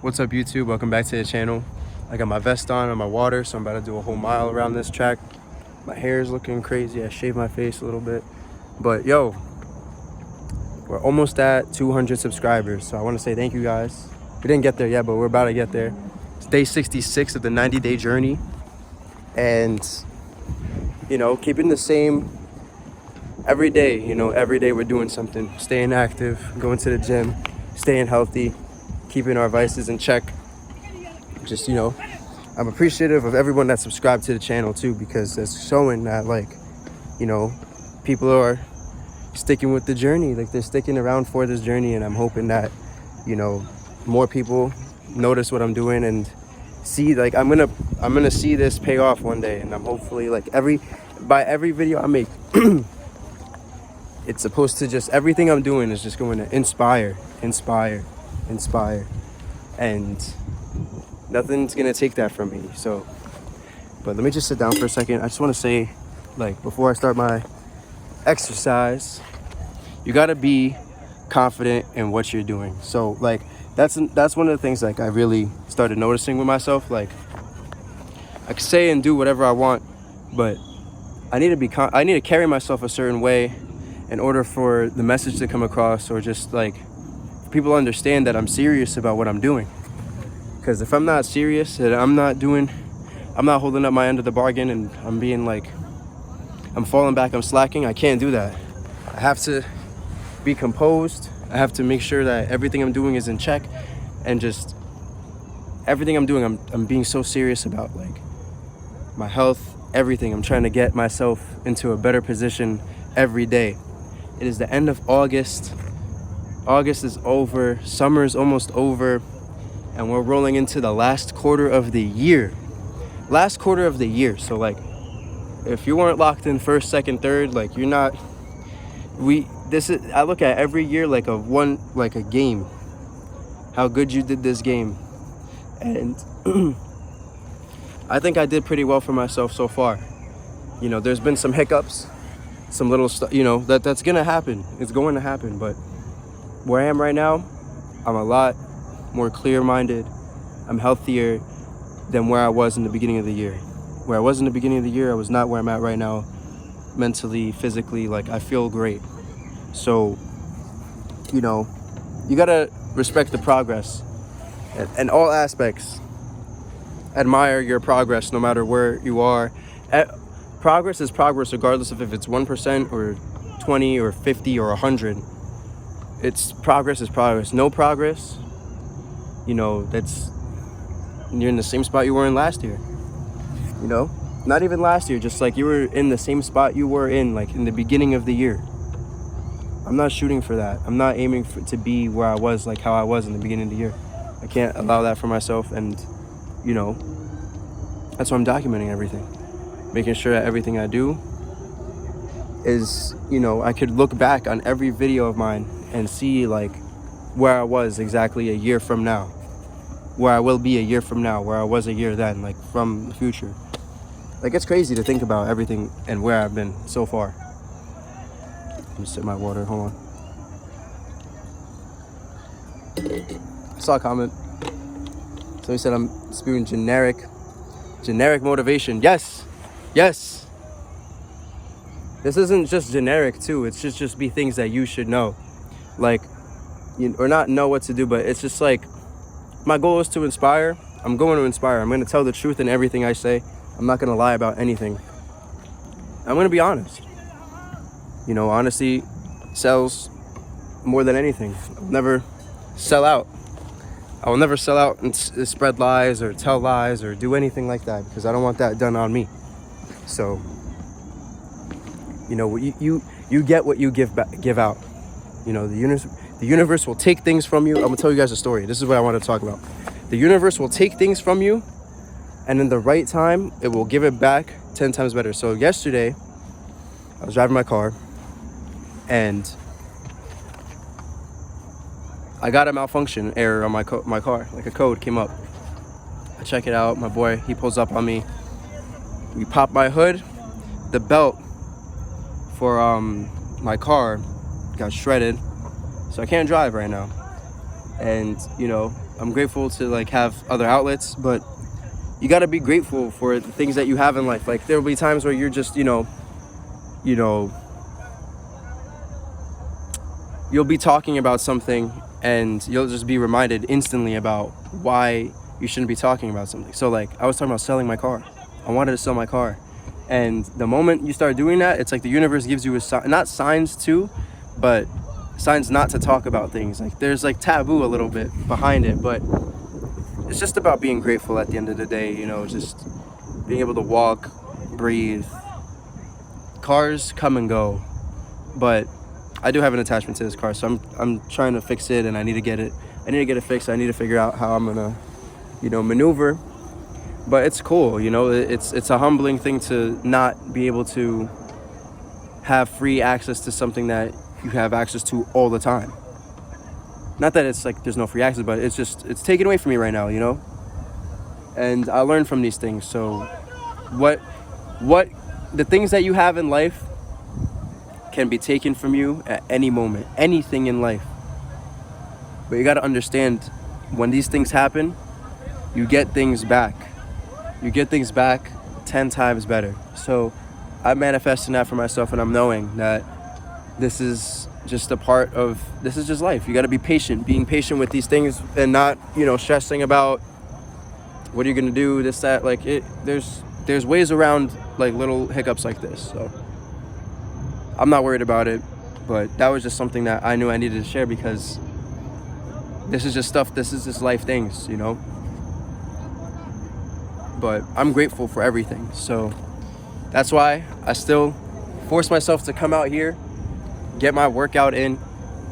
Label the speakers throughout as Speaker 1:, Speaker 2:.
Speaker 1: What's up, YouTube? Welcome back to the channel. I got my vest on my water, so I'm about to do a whole mile around this track. My hair is looking crazy. I shaved my face a little bit. But yo, we're almost at 200 subscribers. So I want to say thank you guys. We didn't get there yet, but we're about to get there. It's day 66 of the 90-day journey. And, you know, keeping the same every day. You know, every day we're doing something. Staying active, going to the gym, staying healthy, keeping our vices in check. Just, you know, I'm appreciative of everyone that subscribed to the channel too, because it's showing that, like, you know, people are sticking with the journey. Like, they're sticking around for this journey, and I'm hoping that, you know, more people notice what I'm doing and see, like, I'm gonna see this pay off one day. And I'm hopefully, like, by every video I make, it's supposed to just, everything I'm doing is just going to inspire, and nothing's gonna take that from me. So, but let me just sit down for a second. I just want to say, like, before I start my exercise, you got to be confident in what you're doing. So, like, that's one of the things, like, I really started noticing with myself. Like, I can say and do whatever I want, but I need to carry myself a certain way in order for the message to come across, or just, like, people understand that I'm serious about what I'm doing. Because if I'm not serious and I'm not holding up my end of the bargain, and I'm being like, I'm falling back, I'm slacking, I can't do that. I have to be composed. I have to make sure that everything I'm doing is in check, and just everything I'm doing, I'm being so serious about, like, my health, everything. I'm trying to get myself into a better position every day. It is the end of August. August is over. Summer is almost over. And we're rolling into the last quarter of the year. Last quarter of the year. So, like, if you weren't locked in first, second, third, like, you're not. I look at every year like a game. How good you did this game. And I think I did pretty well for myself so far. You know, there's been some hiccups, some little stuff, you know, that's gonna happen. It's going to happen. But where I am right now, I'm a lot more clear-minded. I'm healthier than where I was in the beginning of the year. Where I was in the beginning of the year, I was not where I'm at right now, mentally, physically. Like, I feel great. So, you know, you gotta respect the progress in all aspects. Admire your progress no matter where you are. Progress is progress regardless of if it's 1% or 20 or 50 or 100. Progress is progress. No progress, you know, you're in the same spot you were in last year. You know, not even last year, just like you were in the same spot you were in, like, in the beginning of the year. I'm not shooting for that. I'm not aiming to be where I was, like how I was in the beginning of the year. I can't allow that for myself. And, you know, that's why I'm documenting everything, making sure that everything I do is, you know, I could look back on every video of mine and see, like, where I was exactly a year from now, where I will be a year from now, where I was a year then, like, from the future. Like, it's crazy to think about everything and where I've been so far. Let me sip my water, hold on. I saw a comment. Somebody said I'm spewing generic motivation. Yes. This isn't just generic too. It's just be things that you should know. Like, or not know what to do, but it's just like, my goal is to inspire. I'm going to inspire. I'm going to tell the truth in everything I say. I'm not going to lie about anything. I'm going to be honest. You know, honesty sells more than anything. I'll never sell out. I will never sell out and spread lies or tell lies or do anything like that, because I don't want that done on me. So, you know, you get what you give out. You know, the universe will take things from you. I'm gonna tell you guys a story. This is what I want to talk about. The universe will take things from you, and in the right time, it will give it back 10 times better. So yesterday, I was driving my car, and I got a malfunction error on my car. Like, a code came up. I check it out. My boy, he pulls up on me. We pop my hood. The belt for my car got shredded, so I can't drive right now. And, you know, I'm grateful to like have other outlets, but you got to be grateful for the things that you have in life. Like there will be times where you're just, you know, you'll be talking about something and you'll just be reminded instantly about why you shouldn't be talking about something. So like I was talking about selling my car. I wanted to sell my car. And the moment you start doing that, it's like the universe gives you not signs too, but signs not to talk about things. Like there's like taboo a little bit behind it, but it's just about being grateful at the end of the day, just being able to walk, breathe. Cars come and go, but I do have an attachment to this car, so I'm trying to fix it, and I need to get it fixed. I need to figure out how I'm gonna, maneuver. But it's cool, it's a humbling thing to not be able to have free access to something that you have access to all the time. Not that it's like there's no free access, but it's taken away from me right now, And I learn from these things. So what the things that you have in life can be taken from you at any moment, anything in life. But you got to understand, when these things happen, you get things back. You get things back 10 times better. So I'm manifesting that for myself, and I'm knowing that this is just life. You got to be patient, being patient with these things, and not, stressing about what are you going to do, this, that, like there's ways around like little hiccups like this. So I'm not worried about it, but that was just something that I knew I needed to share, because this is just life things, But I'm grateful for everything. So that's why I still force myself to come out here, get my workout in,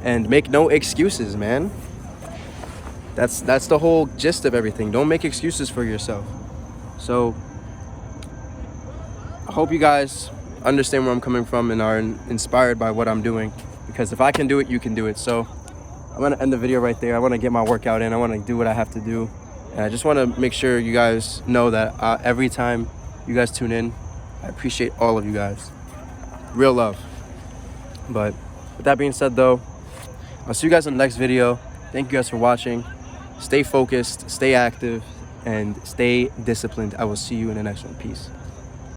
Speaker 1: and make no excuses, man. That's the whole gist of everything. Don't make excuses for yourself. So I hope you guys understand where I'm coming from and are inspired by what I'm doing, because if I can do it, you can do it. So I'm gonna end the video right there. I want to get my workout in. I want to do what I have to do, and I just want to make sure you guys know that every time you guys tune in, I appreciate all of you guys. Real love. But with that being said, though, I'll see you guys in the next video. Thank you guys for watching. Stay focused, stay active, and stay disciplined. I will see you in the next one. Peace.